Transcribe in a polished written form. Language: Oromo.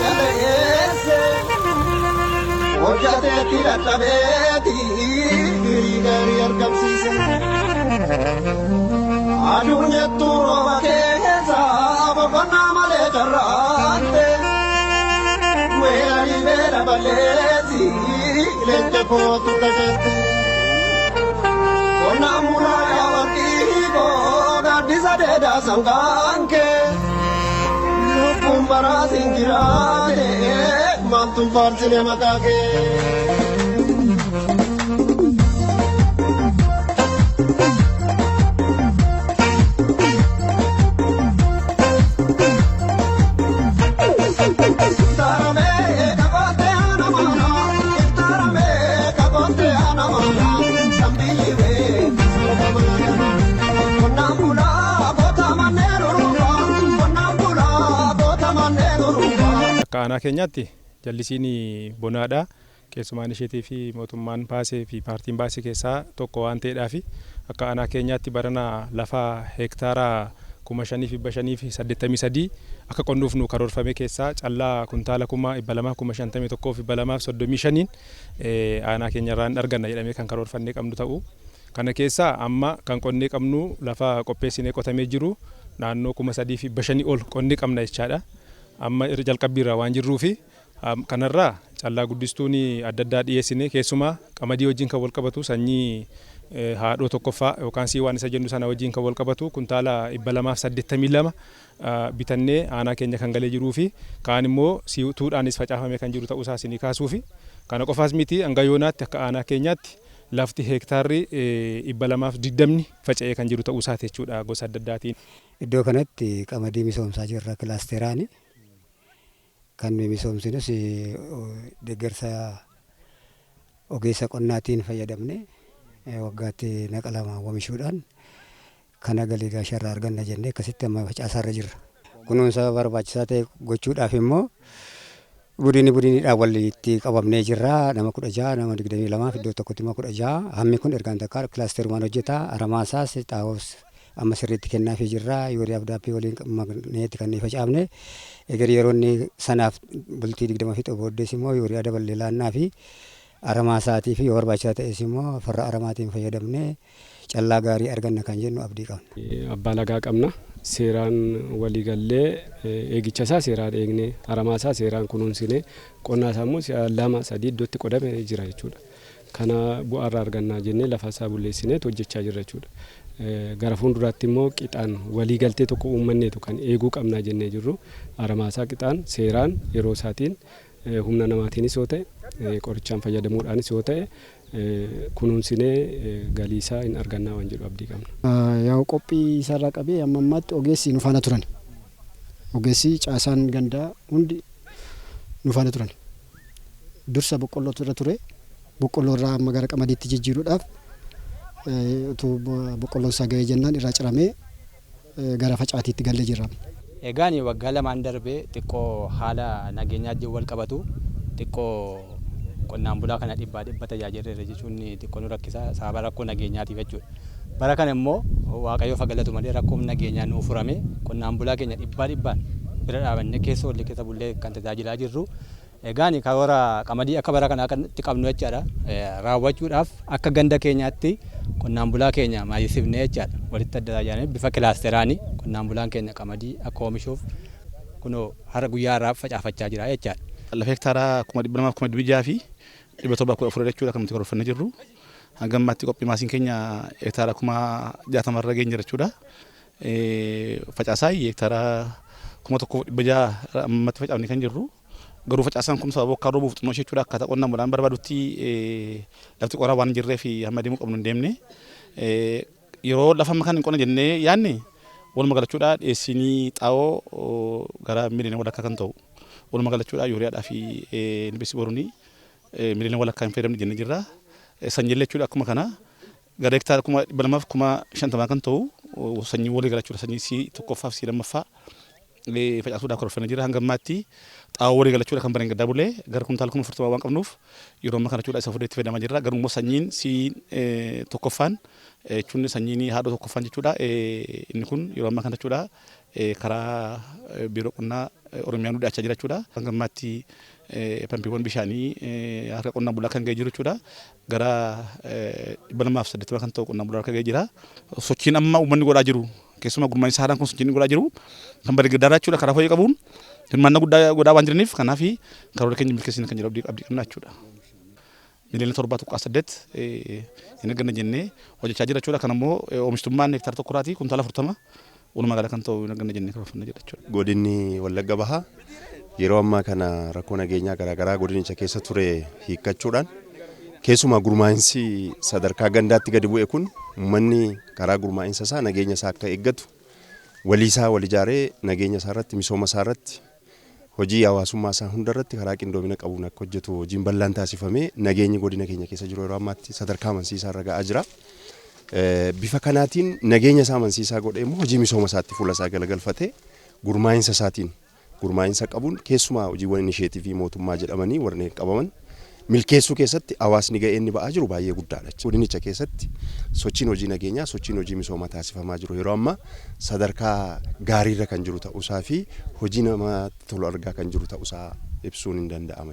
galeesse hojjateetti dadhabeeti gaarii argamsiise aduun jettuu rooba keessa boqonnaa malee carraatte weeranii beela balleessi leenca kootu dhagette qonnaan bulaa yaa warqii koo gaaddisa dheedaa sangaanke lubbuun baraatiin jiraate maaltuun faarsine mataa kee. Akka aanaa keenyaatti jallisiin bonaadha. Keessumaan isheetii fi mootummaan baasee fi paartiin baasee keessaa tokko waan ta'eedhaaf akka aanaa keenyaatti barana lafa heektaara 5,583 akka qonnuuf nu karoorfame keessaa callaa kuntaala 251,235 aanaa keenyarraan arganna jedhamee kan karoorfannee qabnu ta'u. Kana keessaa amma kan qonnee qabnu lafa qopheessinee qotamee jiru naannoo 3,500 ol qonnee qabna jechaadha. Amma jalqabbiirraa waan jirruufi kanarraa callaa guddistuun adda addaa dhiyeessine keessumaa qamadii wajjin kan wal qabatu sanyii haadhoo tokkoffaa yookaan waan isa jennu sana wajjin kan wal qabatu kuntaala 282 bitannee aanaa keenya kan galee jiruufi kaan immoo si'utuudhaanis facaafame kan jiru ta'uu isaa isinii kaasuufi kana qofaas miti hanga yoonaatti akka aanaa keenyaatti lafti heektaarri 220 faca'ee kan jiru ta'uu isaati jechuudha gosa adda addaatiin. Iddoo kanatti qamadii misoomsaa jirra kilaasteraani. Kan misoomsinus deeggarsa ogeessa qonnaatiin fayyadamne waggaatti naqa lama oomishuudhaan kana galii gaasharraa arganna jennee akkasitti amma facaasaarra jirra. Kunuunsa barbaachisaa ta'e gochuudhaaf immoo budiniidhaan walitti qabamnee jirra. Nama 16 nama 22 iddoo tokkotti 16 hammi kun ergaan takka kilaasterumaan hojjeta aramaasaas xaa'oos amma sirriitti kennaafii jirra. Yoorii abdaappii waliin magneetti kan facaafne eger yeroonni sanaaf bultii 20 fi booddees immoo yoorii adaballee laannaa fi aramaasaatii fi yoo barbaachisaa ta'es immoo farra aramaatiin fayyadamne callaa gaarii arganna kan jennu abdii qabna. Abbaa lagaa qabna. Seeraan waliigallee eegicha isaa seeraan eegne aramaasaa seeraan kunuunsine qonnaa isaa immoo 2-3 iddootti qodame jira jechuudha. Kana bu'aarraa argannaa jennee lafa isaa bulleessineet hojjechaa jirra jechuudha. Gara fuulduraatti immoo qixaan waliigaltee tokko uummanneetu kan eeguu qabnaa jennee jirru aramaasaa qixaan seeraan yeroo isaatiin humna namaatiinis yoo ta'e qorichaan fayyadamuudhaanis yoo ta'e kunuunsinee galiisaa hin argannaa waan jedhu abdii qabna. Yaa qophii isaarraa qabee amma ammaatti ogeessi nu faana turan. Ogeessi caasaan gandaa hundi nu faana turan. Dursa boqqollootu irra ture. Boqqolloo irraa amma gara qamadiitti jijjiiruudhaaf utuu boqqolloon isaa ga'ee jennaan irraa ciramee gara facaatiitti galee jira. Egaan waggaa lamaan darbee xiqqoo haala nageenyaa wal qabatu xiqqoo qonnaan bulaa kana dhibba tajaajilreera jechuun xiqqoo nu rakkisaa sababa rakkoo nageenyaatiif jechuudha. Bara kana immoo waaqayyoo fagalatu malee rakkoon nageenyaa nuuf furame qonnaan bulaa keenya dhibbaan bira dhaabannee keessa walii keessa bullee kan tajaajilaa jirru. Egaan karoora qamadii akka bara kana akkatti qabnu jechaadha. Raawwachuudhaaf akka ganda keenyaatti qonnaan bulaa keenya maayisifnee jechaadha. Walitti adda tajaajilanii bifa kilaasteraanii qonnaan bulaan keenya qamadii akka oomishuuf kunoo har'a guyyaa irraa facaafachaa jira jechaadha. Lafa heektaara 2,200 fi 714 jechuudha kan nuti karoorfannee jirru. Hanga ammaatti qophii maasiin keenya heektaara 60 irra geenye jechuudha. Facaasaa heektaara 1,600 ammatti facaafnee kan jirru. Garuu facaasaan kun sababa bokkaa roobuuf xinnoo jechuudha akkaataa qonnaan bulaan barbaadutti lafti qoraa waan jirree fi hamma deemuu qabnu hin deemne. Yeroo lafa makaan hin qonna jennee yaadne walumaa galachuudha dhiyeessinii xaa'oo gara miliyoona walakkaa kan ta'u walumaa galachuudha yuuriyaadhaa fi nibisi boruunii miliyoona walakkaa hin fayyadamne jennee jirra. Sanyiilee jechuudha akkuma kana gara hektaara 2,250 kan ta'u sanyii walii galachuudha sanyii si tokkoffaaf si lammaffaa facaasuudhaaf karoorfannee jira. Hanga ammaatti xaa'oo walii galachuudha kan bareen gaddaa bulee gara kuntaala 40 waan qabnuuf yeroo ammaa kana jechuudha isa fuudhee itti fayyadamaa jirra. Garuu immoo sanyiin si tokkoffaan jechuun sanyiin haadhoo tokkoffaan jechuudha. Inni kun yeroo ammaa kana jechuudha karaa biiroo qonnaa Oromiyaan dhiyaachaa jira jechuudha. Hanga ammaatti pampiiwwan bishaanii harka qonnaan bulaa kan ga'ee jiru jechuudha. Gara 280 kan ta'u qonnaan bulaa harka ga'ee jira. Sochiin amma uummanni godhaa jiru keessumaa gurmaa'insa haaraan kun sochiin godhaa jiru kan bareedaa jechuudha karaa fayyaa qabuun hirmaannaa guddaa godhaa waan jiraniif kanaaf karoora keenya milkeessina kan jedhu abdii qabna jechuudha. Miliyoona 7.8 hin ganna jennee hojjechaa jira jechuudha. Kan ammoo oomishtummaan hektaara tokkorraati kuntaala 40 walumaa gala kan ta'u hin ganna jennee karoorfanna jedha jechuudha. Godinni Wallagga Bahaa yeroo ammaa kana rakkoo nageenyaa garaagaraa godinicha keessa ture hiikkachuudhaan keessumaa gurmaa'insi sadarkaa gandaatti gadi bu'e kun uummanni karaa gurmaa'insa isaa nageenya isaa akka eeggatu waliisaa wal ijaaree nageenya isaa irratti misooma isaa irratti hojii hawaasummaa isaa hundarratti karaa qindoomina qabuun akka hojjetu hojiin bal'aan taasifamee nageenyi godina keenya keessa jiru yeroo ammaatti sadarkaa amansiisaa irra ga'aa jira. Bifa kanaatiin nageenya isaa amansiisaa godhee immoo hojii misooma isaatti fuula isaa galagalfatee gurmaa'insa isaatiin gurmaa'insa qabuun keessumaa hojiiwwan inisheetivii mootummaa jedhamanii warreen qabaman milkeessuu keessatti hawaasni ga'ee inni ba'aa jiru baay'ee guddaadha. Godinicha keessatti sochiin hojii nageenyaa sochiin hojii misoomaa taasifamaa jiru yeroo ammaa sadarkaa gaariirra kan jiru ta'uusaa fi hojii namatti tolu argaa kan jiru ta'uusaa ibsuun hin danda'ama.